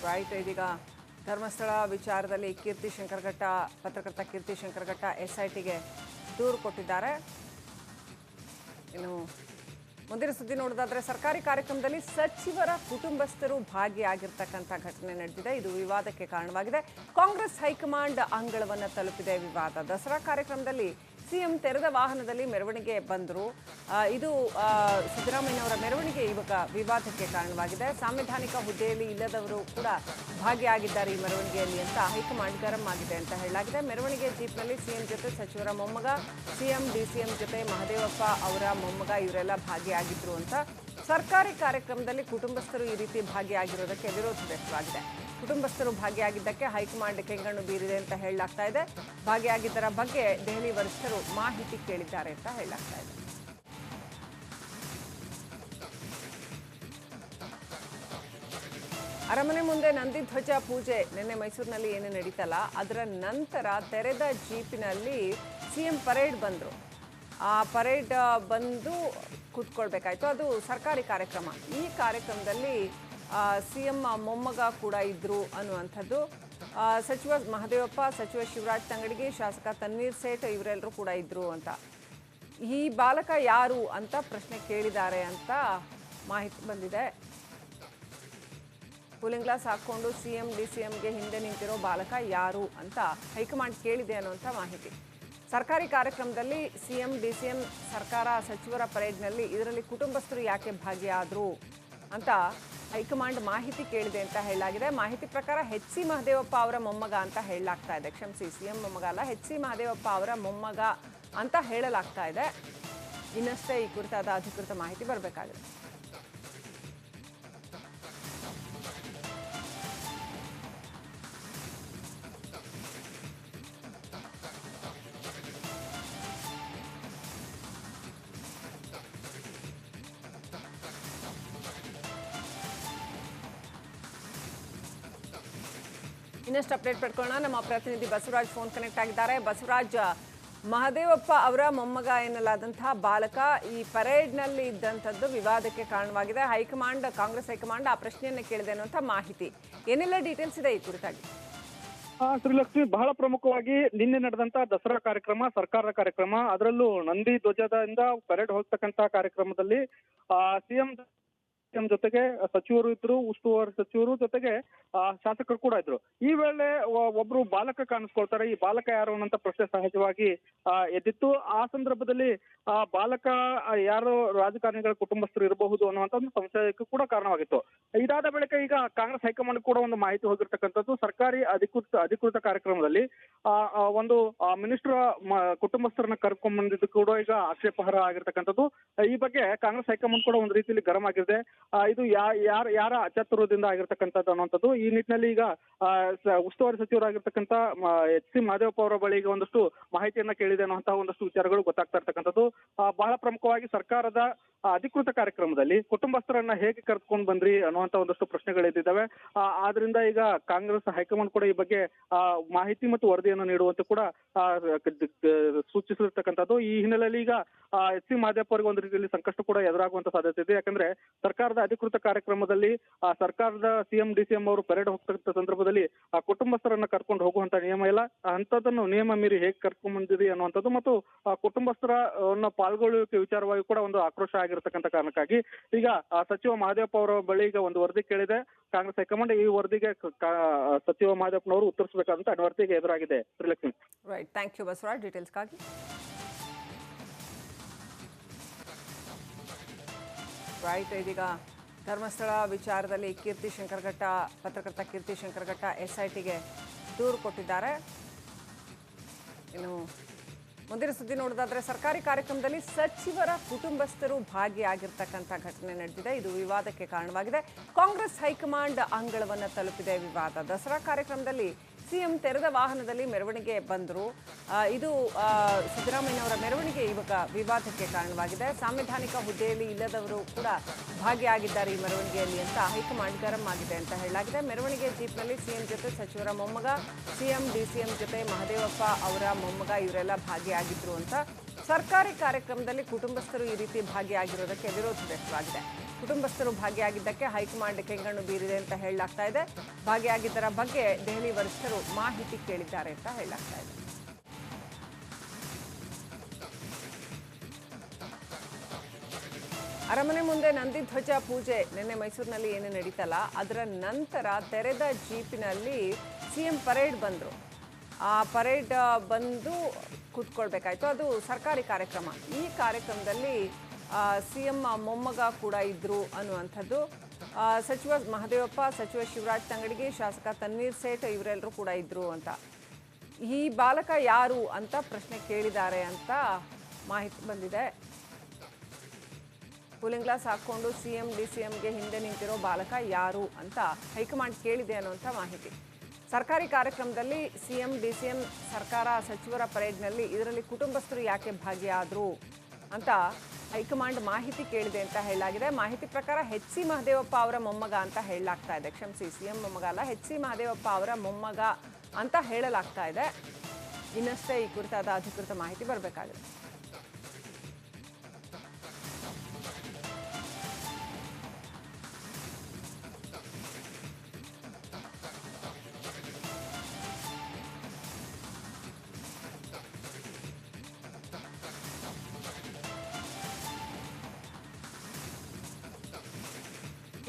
Right. ಇದೀಗ ಧರ್ಮಸ್ಥಳ ವಿಚಾರದಲ್ಲಿ ಕೀರ್ತಿ ಶಂಕರಘಟ್ಟ ಪತ್ರಕರ್ತ ಕೀರ್ತಿ ಶಂಕರಘಟ್ಟ SITಗೆ ದೂರು ಕೊಟ್ಟಿದ್ದಾರೆ. ಇನ್ನು ಮುಂದಿನ ಸುದ್ದಿ ನೋಡೋದಾದ್ರೆ ಸರ್ಕಾರಿ ಕಾರ್ಯಕ್ರಮದಲ್ಲಿ ಸಚಿವರ ಕುಟುಂಬಸ್ಥರು ಭಾಗಿಯಾಗಿರ್ತಕ್ಕಂಥ ಘಟನೆ ನಡೆದಿದೆ. ಇದು ವಿವಾದಕ್ಕೆ ಕಾರಣವಾಗಿದೆ. ಕಾಂಗ್ರೆಸ್ ಹೈಕಮಾಂಡ್ ಅಂಗಳವನ್ನು ತಲುಪಿದೆ ವಿವಾದ. ದಸರಾ ಕಾರ್ಯಕ್ರಮದಲ್ಲಿ ಸಿಎಂ ತೆರೆದ ವಾಹನದಲ್ಲಿ ಮೆರವಣಿಗೆ ಬಂದರು. ಇದು ಸಿದ್ದರಾಮಯ್ಯನವರ ಮೆರವಣಿಗೆ ಇವಾಗ ವಿವಾದಕ್ಕೆ ಕಾರಣವಾಗಿದೆ. ಸಾಂವಿಧಾನಿಕ ಹುದ್ದೆಯಲ್ಲಿ ಇಲ್ಲದವರು ಕೂಡ ಭಾಗಿಯಾಗಿದ್ದಾರೆ ಈ ಮೆರವಣಿಗೆಯಲ್ಲಿ ಅಂತ ಹೈಕಮಾಂಡ್ ಗರಂ ಆಗಿದೆ ಅಂತ ಹೇಳಲಾಗಿದೆ. ಮೆರವಣಿಗೆ ಜೀಪ್ನಲ್ಲಿ ಸಿಎಂ ಜೊತೆ ಸಚಿವರ ಮೊಮ್ಮಗ, ಸಿಎಂ DCM ಜೊತೆ ಮಹದೇವಪ್ಪ ಅವರ ಮೊಮ್ಮಗ ಇವರೆಲ್ಲ ಭಾಗಿಯಾಗಿದ್ರು ಅಂತ. ಸರ್ಕಾರಿ ಕಾರ್ಯಕ್ರಮದಲ್ಲಿ ಕುಟುಂಬಸ್ಥರು ಈ ರೀತಿ ಭಾಗಿಯಾಗಿರೋದಕ್ಕೆ ವಿರೋಧ ವ್ಯಕ್ತವಾಗಿದೆ. ಕುಟುಂಬಸ್ಥರು ಭಾಗಿಯಾಗಿದ್ದಕ್ಕೆ ಹೈಕಮಾಂಡ್ ಕೆಂಗಣ್ಣು ಬೀರಿದೆ ಅಂತ ಹೇಳಲಾಗ್ತಾ ಇದೆ. ಭಾಗಿಯಾಗಿದ್ದರ ಬಗ್ಗೆ ದೆಹಲಿ ವರಿಷ್ಠರು ಮಾಹಿತಿ ಕೇಳಿದ್ದಾರೆ ಅಂತ ಹೇಳಲಾಗ್ತಾ ಇದೆ. ಅರಮನೆ ಮುಂದೆ ನಂದಿಧ್ವಜ ಪೂಜೆ ನಿನ್ನೆ ಮೈಸೂರಿನಲ್ಲಿ ಏನು ನಡೀತಲ್ಲ ಅದರ ನಂತರ ತೆರೆದ ಜೀಪಿನಲ್ಲಿ ಸಿಎಂ ಪರೇಡ್ ಬಂದರು. ಆ ಪರೇಡ್ ಬಂದು ಕೂತ್ಕೊಳ್ಬೇಕಾಯ್ತು. ಅದು ಸರ್ಕಾರಿ ಕಾರ್ಯಕ್ರಮ. ಈ ಕಾರ್ಯಕ್ರಮದಲ್ಲಿ ಸಿಎಂ ಮೊಮ್ಮಗ ಕೂಡ ಇದ್ರು ಅನ್ನುವಂಥದ್ದು. ಸಚಿವ ಮಹದೇವಪ್ಪ, ಸಚಿವ ಶಿವರಾಜ್ ತಂಗಡಗಿ, ಶಾಸಕ ತನ್ವೀರ್ ಸೇಠ್ ಇವರೆಲ್ಲರೂ ಕೂಡ ಇದ್ರು ಅಂತ. ಈ ಬಾಲಕ ಯಾರು ಅಂತ ಪ್ರಶ್ನೆ ಕೇಳಿದ್ದಾರೆ ಅಂತ ಮಾಹಿತಿ ಬಂದಿದೆ. ಕೂಲಿಂಗ್ ಗ್ಲಾಸ್ ಹಾಕ್ಕೊಂಡು ಸಿಎಂ DCMಗೆ ಹಿಂದೆ ನಿಂತಿರೋ ಬಾಲಕ ಯಾರು ಅಂತ ಹೈಕಮಾಂಡ್ ಕೇಳಿದೆ ಅನ್ನುವಂಥ ಮಾಹಿತಿ. ಸರ್ಕಾರಿ ಕಾರ್ಯಕ್ರಮದಲ್ಲಿ ಸಿಎಂ DCM ಸರ್ಕಾರ ಸಚಿವರ ಪರೇಡ್ನಲ್ಲಿ ಇದರಲ್ಲಿ ಕುಟುಂಬಸ್ಥರು ಯಾಕೆ ಭಾಗಿಯಾದರು ಅಂತ ಹೈಕಮಾಂಡ್ ಮಾಹಿತಿ ಕೇಳಿದೆ ಅಂತ ಹೇಳಲಾಗಿದೆ. ಮಾಹಿತಿ ಪ್ರಕಾರ HC ಮಹದೇವಪ್ಪ ಅವರ ಮೊಮ್ಮಗ ಅಂತ ಹೇಳಲಾಗ್ತಾ ಇದೆ. ಕ್ಷಮಿಸಿ, ಸಿಎಂ ಮೊಮ್ಮಗ ಅಲ್ಲ, HC ಮಹದೇವಪ್ಪ ಅವರ ಮೊಮ್ಮಗ ಅಂತ ಹೇಳಲಾಗ್ತಾ ಇದೆ. ಇನ್ನಷ್ಟೇ ಈ ಕುರಿತಾದ ಅಧಿಕೃತ ಮಾಹಿತಿ ಬರಬೇಕಾಗಿದೆ. ಇನ್ನಷ್ಟು ಅಪ್ಡೇಟ್ ಪಡ್ಕೊಳ್ಳೋಣ. ನಮ್ಮ ಪ್ರತಿನಿಧಿ ಬಸವರಾಜ್ ಫೋನ್ ಕನೆಕ್ಟ್ ಆಗಿದ್ದಾರೆ. ಬಸವರಾಜ್, ಮಹದೇವಪ್ಪ ಅವರ ಮೊಮ್ಮಗ ಎನ್ನಲಾದಂತಹ ಬಾಲಕ ಈ ಪರೇಡ್ನಲ್ಲಿ ಇದ್ದಂಥದ್ದು ವಿವಾದಕ್ಕೆ ಕಾರಣವಾಗಿದೆ. ಹೈಕಮಾಂಡ್, ಕಾಂಗ್ರೆಸ್ ಹೈಕಮಾಂಡ್ ಆ ಪ್ರಶ್ನೆಯನ್ನು ಕೇಳಿದೆ ಅನ್ನುವಂಥ ಮಾಹಿತಿ. ಏನೆಲ್ಲ ಡೀಟೇಲ್ಸ್ ಇದೆ ಈ ಕುರಿತಾಗಿ? ಶ್ರೀಲಕ್ಷ್ಮಿ, ಬಹಳ ಪ್ರಮುಖವಾಗಿ ನಿನ್ನೆ ನಡೆದಂತ ದಸರಾ ಕಾರ್ಯಕ್ರಮ, ಸರ್ಕಾರದ ಕಾರ್ಯಕ್ರಮ, ಅದರಲ್ಲೂ ನಂದಿ ಧ್ವಜದಿಂದ ಪರೇಡ್ ಹೋಗ್ತಕ್ಕಂತ ಕಾರ್ಯಕ್ರಮದಲ್ಲಿ ಸಿಎಂ ಜೊತೆಗೆ ಸಚಿವರು ಇದ್ರು, ಉಸ್ತುವಾರಿ ಸಚಿವರು ಜೊತೆಗೆ ಶಾಸಕರು ಕೂಡ ಇದ್ರು. ಈ ವೇಳೆ ಒಬ್ರು ಬಾಲಕ ಕಾಣಿಸ್ಕೊಳ್ತಾರೆ. ಈ ಬಾಲಕ ಯಾರು ಅನ್ನೋ ಪ್ರಶ್ನೆ ಸಹಜವಾಗಿ ಎದ್ದಿತ್ತು. ಆ ಸಂದರ್ಭದಲ್ಲಿ ಬಾಲಕ ಯಾರು ರಾಜಕಾರಣಿಗಳ ಕುಟುಂಬಸ್ಥರು ಇರಬಹುದು ಅನ್ನುವಂತ ಒಂದು ಸಂಶಯಕ್ಕೂ ಕೂಡ ಕಾರಣವಾಗಿತ್ತು. ಇದಾದ ಬಳಿಕ ಈಗ ಕಾಂಗ್ರೆಸ್ ಹೈಕಮಾಂಡ್ ಕೂಡ ಒಂದು ಮಾಹಿತಿ ಹೋಗಿರ್ತಕ್ಕಂಥದ್ದು. ಸರ್ಕಾರಿ ಅಧಿಕೃತ ಕಾರ್ಯಕ್ರಮದಲ್ಲಿ ಒಂದು ಮಿನಿಸ್ಟರ್ ಕುಟುಂಬಸ್ಥರನ್ನ ಕರ್ಕೊಂಡ್ ಬಂದಿದ್ದು ಕೂಡ ಈಗ ಆಕ್ಷೇಪಹರ ಆಗಿರ್ತಕ್ಕಂಥದ್ದು. ಈ ಬಗ್ಗೆ ಕಾಂಗ್ರೆಸ್ ಹೈಕಮಾಂಡ್ ಕೂಡ ಒಂದು ರೀತಿಯಲ್ಲಿ ಗರಂ ಆಗಿದೆ. ಇದು ಯಾರ ಅಚಾತುರ್ಯದಿಂದ ಆಗಿರ್ತಕ್ಕಂಥದ್ದು ಅನ್ನುವಂಥದ್ದು. ಈ ನಿಟ್ಟಿನಲ್ಲಿ ಈಗ ಉಸ್ತುವಾರಿ ಸಚಿವರಾಗಿರ್ತಕ್ಕಂಥ HC ಮಹದೇವಪ್ಪ ಅವರ ಬಳಿ ಈಗ ಒಂದಷ್ಟು ಮಾಹಿತಿಯನ್ನ ಕೇಳಿದೆ ಅನ್ನುವಂತಹ ಒಂದಷ್ಟು ವಿಚಾರಗಳು ಗೊತ್ತಾಗ್ತಾ ಇರ್ತಕ್ಕಂಥದ್ದು. ಬಹಳ ಪ್ರಮುಖವಾಗಿ ಸರ್ಕಾರದ ಅಧಿಕೃತ ಕಾರ್ಯಕ್ರಮದಲ್ಲಿ ಕುಟುಂಬಸ್ಥರನ್ನ ಹೇಗೆ ಕರ್ಕೊಂಡು ಬಂದ್ರಿ ಅನ್ನುವಂತ ಒಂದಷ್ಟು ಪ್ರಶ್ನೆಗಳಿದ್ದಾವೆ. ಆದ್ರಿಂದ ಈಗ ಕಾಂಗ್ರೆಸ್ ಹೈಕಮಾಂಡ್ ಕೂಡ ಈ ಬಗ್ಗೆ ಮಾಹಿತಿ ಮತ್ತು ವರದಿಯನ್ನು ನೀಡುವಂತೆ ಕೂಡ ಸೂಚಿಸಿರ್ತಕ್ಕಂಥದ್ದು. ಈ ಹಿನ್ನೆಲೆಯಲ್ಲಿ ಈಗ HC ಮಹದೇವಪ್ಪ ಅವರಿಗೆ ಒಂದು ರೀತಿಯಲ್ಲಿ ಸಂಕಷ್ಟ ಕೂಡ ಎದುರಾಗುವಂತ ಸಾಧ್ಯತೆ ಇದೆ. ಯಾಕಂದ್ರೆ ಸರ್ಕಾರದ ಅಧಿಕೃತ ಕಾರ್ಯಕ್ರಮದಲ್ಲಿ ಸರ್ಕಾರದ ಸಿಎಂ DCM ಅವರು ಪರೇಡ್ ಹೋಗ್ತಕ್ಕಂಥ ಸಂದರ್ಭದಲ್ಲಿ ಕುಟುಂಬಸ್ಥರನ್ನ ಕರ್ಕೊಂಡು ಹೋಗುವಂತ ನಿಯಮ ಇಲ್ಲ. ಅಂತದನ್ನು ನಿಯಮ ಮೀರಿ ಹೇಗೆ ಕರ್ಕೊಂಡ್ ಬಂದಿದೆ ಅನ್ನುವಂಥದ್ದು ಮತ್ತು ಕುಟುಂಬಸ್ಥರ ಪಾಲ್ಗೊಳ್ಳುವಿಕೆ ವಿಚಾರವಾಗಿ ಕೂಡ ಒಂದು ಆಕ್ರೋಶ ಆಗಿರತಕ್ಕಂಥ ಕಾರಣಕ್ಕಾಗಿ ಈಗ ಸಚಿವ ಮಹದೇವಪ್ಪ ಅವರ ಬಳಿ ಈಗ ಒಂದು ವರದಿ ಕೇಳಿದೆ ಕಾಂಗ್ರೆಸ್ ಹೈಕಮಾಂಡ್. ಈ ವರದಿಗೆ ಸಚಿವ ಮಹದೇವಪ್ಪನವರು ಉತ್ತರಿಸಬೇಕಾದಂತ ಅನಿವಾರ್ಯತೆಗೆ ಎದುರಾಗಿದೆ. Srilakshmi, right, thank you Basavaraj ಡೀಟೇಲ್ಸ್ಗಾಗಿ. ರೈಟ್. ಇದೀಗ ಧರ್ಮಸ್ಥಳ ವಿಚಾರದಲ್ಲಿ ಕೀರ್ತಿ ಶಂಕರಘಟ್ಟ ಪತ್ರಕರ್ತ ಕೀರ್ತಿ ಶಂಕರಘಟ್ಟ SITಗೆ ದೂರು ಕೊಟ್ಟಿದ್ದಾರೆ. ಇನ್ನು ಮುಂದಿನ ಸುದ್ದಿ ನೋಡೋದಾದ್ರೆ ಸರ್ಕಾರಿ ಕಾರ್ಯಕ್ರಮದಲ್ಲಿ ಸಚಿವರ ಕುಟುಂಬಸ್ಥರು ಭಾಗಿಯಾಗಿರ್ತಕ್ಕಂಥ ಘಟನೆ ನಡೆದಿದೆ. ಇದು ವಿವಾದಕ್ಕೆ ಕಾರಣವಾಗಿದೆ. ಕಾಂಗ್ರೆಸ್ ಹೈಕಮಾಂಡ್ ಅಂಗಳವನ್ನು ತಲುಪಿದೆ ವಿವಾದ. ದಸರಾ ಕಾರ್ಯಕ್ರಮದಲ್ಲಿ ಸಿಎಂ ತೆರೆದ ವಾಹನದಲ್ಲಿ ಮೆರವಣಿಗೆ ಬಂದರು. ಇದು ಸಿದ್ದರಾಮಯ್ಯನವರ ಮೆರವಣಿಗೆ ಇವಾಗ ವಿವಾದಕ್ಕೆ ಕಾರಣವಾಗಿದೆ. ಸಾಂವಿಧಾನಿಕ ಹುದ್ದೆಯಲ್ಲಿ ಇಲ್ಲದವರು ಕೂಡ ಭಾಗಿಯಾಗಿದ್ದಾರೆ ಈ ಮೆರವಣಿಗೆಯಲ್ಲಿ ಅಂತ ಹೈಕಮಾಂಡ್ ಗರಂ ಆಗಿದೆ ಅಂತ ಹೇಳಲಾಗಿದೆ. ಮೆರವಣಿಗೆ ಜೀಪ್ನಲ್ಲಿ ಸಿಎಂ ಜೊತೆ ಸಚಿವರ ಮೊಮ್ಮಗ, ಸಿಎಂ DCM ಜೊತೆ ಮಹದೇವಪ್ಪ ಅವರ ಮೊಮ್ಮಗ ಇವರೆಲ್ಲ ಭಾಗಿಯಾಗಿದ್ರು ಅಂತ. ಸರ್ಕಾರಿ ಕಾರ್ಯಕ್ರಮದಲ್ಲಿ ಕುಟುಂಬಸ್ಥರು ಈ ರೀತಿ ಭಾಗಿಯಾಗಿರೋದಕ್ಕೆ ವಿರೋಧ ವ್ಯಕ್ತವಾಗಿದೆ. ಕುಟುಂಬಸ್ಥರು ಭಾಗಿಯಾಗಿದ್ದಕ್ಕೆ ಹೈಕಮಾಂಡ್ ಕೆಂಗಣ್ಣು ಬೀರಿದೆ ಅಂತ ಹೇಳಲಾಗ್ತಾ ಇದೆ. ಭಾಗಿಯಾಗಿದ್ದರ ಬಗ್ಗೆ ದೆಹಲಿ ವರಿಷ್ಠರು ಮಾಹಿತಿ ಕೇಳಿದ್ದಾರೆ ಅಂತ ಹೇಳಲಾಗ್ತಾ ಇದೆ. ಅರಮನೆ ಮುಂದೆ ನಂದಿಧ್ವಜ ಪೂಜೆ ನಿನ್ನೆ ಮೈಸೂರಿನಲ್ಲಿ ಏನು ನಡೀತಲ್ಲ, ಅದರ ನಂತರ ತೆರೆದ ಜೀಪಿನಲ್ಲಿ ಸಿಎಂ ಪರೇಡ್ ಬಂದರು. ಆ ಪರೇಡ್ ಬಂದು ಕೂತ್ಕೊಳ್ಬೇಕಾಯ್ತು. ಅದು ಸರ್ಕಾರಿ ಕಾರ್ಯಕ್ರಮ. ಈ ಕಾರ್ಯಕ್ರಮದಲ್ಲಿ ಸಿಎಂ ಮೊಮ್ಮಗ ಕೂಡ ಇದ್ರು ಅನ್ನುವಂಥದ್ದು. ಸಚಿವ ಮಹದೇವಪ್ಪ, ಸಚಿವ ಶಿವರಾಜ್ ತಂಗಡಗಿ, ಶಾಸಕ ತನ್ವೀರ್ ಸೇಠ್ ಇವರೆಲ್ಲರೂ ಕೂಡ ಇದ್ರು ಅಂತ. ಈ ಬಾಲಕ ಯಾರು ಅಂತ ಪ್ರಶ್ನೆ ಕೇಳಿದ್ದಾರೆ ಅಂತ ಮಾಹಿತಿ ಬಂದಿದೆ. ಕೂಲಿಂಗ್ ಗ್ಲಾಸ್ ಹಾಕ್ಕೊಂಡು ಸಿಎಂ ಡಿಸಿಎಂಗೆ ಹಿಂದೆ ನಿಂತಿರೋ ಬಾಲಕ ಯಾರು ಅಂತ ಹೈಕಮಾಂಡ್ ಕೇಳಿದೆ ಅನ್ನುವಂಥ ಮಾಹಿತಿ. ಸರ್ಕಾರಿ ಕಾರ್ಯಕ್ರಮದಲ್ಲಿ ಸಿಎಂ ಡಿಸಿಎಂ ಸರ್ಕಾರ ಸಚಿವರ ಪರೇಡ್ನಲ್ಲಿ ಇದರಲ್ಲಿ ಕುಟುಂಬಸ್ಥರು ಯಾಕೆ ಭಾಗಿಯಾದರು ಅಂತ ಹೈಕಮಾಂಡ್ ಮಾಹಿತಿ ಕೇಳಿದೆ ಅಂತ ಹೇಳಲಾಗಿದೆ. ಮಾಹಿತಿ ಪ್ರಕಾರ ಎಚ್ ಸಿ ಮಹದೇವಪ್ಪ ಅವರ ಮೊಮ್ಮಗ ಅಂತ ಹೇಳಲಾಗ್ತಾ ಇದೆ. ಕ್ಷಮಿಸಿ, ಸಿಎಂ ಮೊಮ್ಮಗ ಅಲ್ಲ, ಎಚ್ ಸಿ ಮಹದೇವಪ್ಪ ಅವರ ಮೊಮ್ಮಗ ಅಂತ ಹೇಳಲಾಗ್ತಾ ಇದೆ. ಇನ್ನಷ್ಟೇ ಈ ಕುರಿತಾದ ಅಧಿಕೃತ ಮಾಹಿತಿ ಬರಬೇಕಾಗಿದೆ.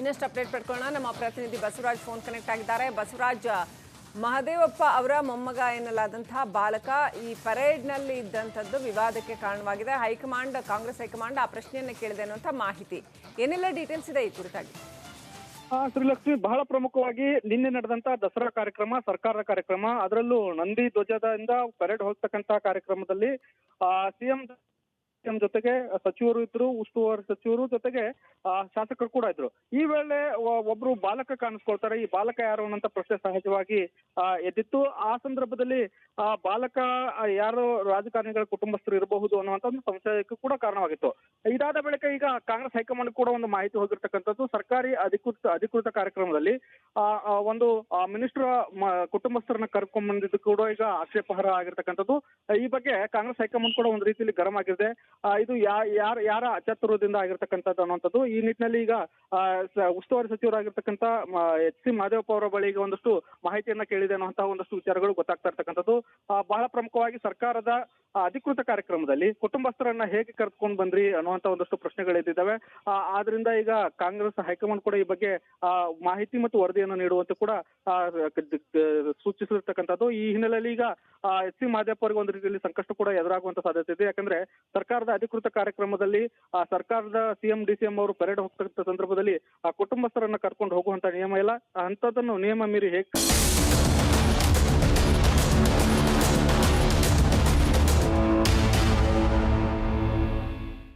ಇನ್ನಷ್ಟು ಅಪ್ಡೇಟ್ ಪಡ್ಕೊಳ್ಳೋಣ. ನಮ್ಮ ಪ್ರತಿನಿಧಿ ಬಸವರಾಜ್ ಫೋನ್ ಕನೆಕ್ಟ್ ಆಗಿದ್ದಾರೆ. ಬಸವರಾಜ್, ಮಹದೇವಪ್ಪ ಅವರ ಮೊಮ್ಮಗ ಎನ್ನಲಾದಂತಹ ಬಾಲಕ ಈ ಪರೇಡ್ನಲ್ಲಿ ಇದ್ದಂಥದ್ದು ವಿವಾದಕ್ಕೆ ಕಾರಣವಾಗಿದೆ. ಹೈಕಮಾಂಡ್, ಕಾಂಗ್ರೆಸ್ ಹೈಕಮಾಂಡ್ ಆ ಪ್ರಶ್ನೆಯನ್ನು ಕೇಳಿದೆ ಅನ್ನುವಂಥ ಮಾಹಿತಿ. ಏನೆಲ್ಲ ಡೀಟೇಲ್ಸ್ ಇದೆ ಈ ಕುರಿತಾಗಿ? ಶ್ರೀಲಕ್ಷ್ಮಿ, ಬಹಳ ಪ್ರಮುಖವಾಗಿ ನಿನ್ನೆ ನಡೆದಂತ ದಸರಾ ಕಾರ್ಯಕ್ರಮ, ಸರ್ಕಾರದ ಕಾರ್ಯಕ್ರಮ, ಅದರಲ್ಲೂ ನಂದಿ ಧ್ವಜದಿಂದ ಪರೇಡ್ ಹೋಗ್ತಕ್ಕಂತ ಕಾರ್ಯಕ್ರಮದಲ್ಲಿ ಸಿಎಂ ಜೊತೆಗೆ ಸಚಿವರು ಇದ್ರು, ಉಸ್ತುವಾರಿ ಸಚಿವರು ಜೊತೆಗೆ ಶಾಸಕರು ಕೂಡ ಇದ್ರು. ಈ ವೇಳೆ ಒಬ್ರು ಬಾಲಕ ಕಾಣಿಸ್ಕೊಳ್ತಾರೆ. ಈ ಬಾಲಕ ಯಾರು ಅನ್ನೋಂತ ಪ್ರಶ್ನೆ ಸಹಜವಾಗಿ ಎದ್ದಿತ್ತು. ಆ ಸಂದರ್ಭದಲ್ಲಿ ಬಾಲಕ ಯಾರು ರಾಜಕಾರಣಿಗಳ ಕುಟುಂಬಸ್ಥರು ಇರಬಹುದು ಅನ್ನುವಂತ ಒಂದು ಸಂಶಯಕ್ಕೂ ಕೂಡ ಕಾರಣವಾಗಿತ್ತು. ಇದಾದ ಬಳಿಕ ಈಗ ಕಾಂಗ್ರೆಸ್ ಹೈಕಮಾಂಡ್ ಕೂಡ ಒಂದು ಮಾಹಿತಿ ಹೋಗಿರ್ತಕ್ಕಂಥದ್ದು. ಸರ್ಕಾರಿ ಅಧಿಕೃತ ಕಾರ್ಯಕ್ರಮದಲ್ಲಿ ಒಂದು ಮಿನಿಸ್ಟರ್ ಕುಟುಂಬಸ್ಥರನ್ನ ಕರ್ಕೊಂಡ್ ಬಂದಿದ್ದು ಕೂಡ ಈಗ ಆಕ್ಷೇಪಹರ ಆಗಿರ್ತಕ್ಕಂಥದ್ದು. ಈ ಬಗ್ಗೆ ಕಾಂಗ್ರೆಸ್ ಹೈಕಮಾಂಡ್ ಕೂಡ ಒಂದು ರೀತಿಯಲ್ಲಿ ಗರಂ ಆಗಿದೆ. ಇದು ಯಾರ ಅಚಾತುರ್ಯದಿಂದ ಆಗಿರ್ತಕ್ಕಂಥದ್ದು ಅನ್ನುವಂಥದ್ದು. ಈ ನಿಟ್ಟಿನಲ್ಲಿ ಈಗ ಉಸ್ತುವಾರಿ ಸಚಿವರಾಗಿರ್ತಕ್ಕಂಥ ಎಚ್ ಸಿ ಮಹದೇವಪ್ಪ ಅವರ ಬಳಿ ಈಗ ಒಂದಷ್ಟು ಮಾಹಿತಿಯನ್ನ ಕೇಳಿದೆ ಅನ್ನುವಂತಹ ಒಂದಷ್ಟು ವಿಚಾರಗಳು ಗೊತ್ತಾಗ್ತಾ ಇರ್ತಕ್ಕಂಥದ್ದು. ಬಹಳ ಪ್ರಮುಖವಾಗಿ ಸರ್ಕಾರದ ಅಧಿಕೃತ ಕಾರ್ಯಕ್ರಮದಲ್ಲಿ ಕುಟುಂಬಸ್ಥರನ್ನ ಹೇಗೆ ಕರ್ಕೊಂಡು ಬಂದ್ರಿ ಅನ್ನುವಂತ ಒಂದಷ್ಟು ಪ್ರಶ್ನೆಗಳು ಎದ್ದಿದ್ದಾವೆ. ಆದ್ರಿಂದ ಈಗ ಕಾಂಗ್ರೆಸ್ ಹೈಕಮಾಂಡ್ ಕೂಡ ಈ ಬಗ್ಗೆ ಮಾಹಿತಿ ಮತ್ತು ವರದಿಯನ್ನು ನೀಡುವಂತೆ ಕೂಡ ಸೂಚಿಸಿರ್ತಕ್ಕಂಥದ್ದು. ಈ ಹಿನ್ನೆಲೆಯಲ್ಲಿ ಈಗ ಎಚ್ ಸಿ ಮಹದೇವಪ್ಪ ಅವರಿಗೆ ಒಂದು ರೀತಿಯಲ್ಲಿ ಸಂಕಷ್ಟ ಕೂಡ ಎದುರಾಗುವಂತ ಸಾಧ್ಯತೆ ಇದೆ. ಯಾಕಂದ್ರೆ ಸರ್ಕಾರದ ಅಧಿಕೃತ ಕಾರ್ಯಕ್ರಮದಲ್ಲಿ ಸರ್ಕಾರದ ಸಿಎಂ ಡಿಸಿಎಂ ಅವರು ಪರೇಡ್ ಹೋಗ್ತಕ್ಕಂಥ ಸಂದರ್ಭದಲ್ಲಿ ಕುಟುಂಬಸ್ಥರನ್ನ ಕರ್ಕೊಂಡು ಹೋಗುವಂತ ನಿಯಮ ಇಲ್ಲ. ಅಂತದನ್ನು ನಿಯಮ ಮೀರಿ ಹೇಗೆ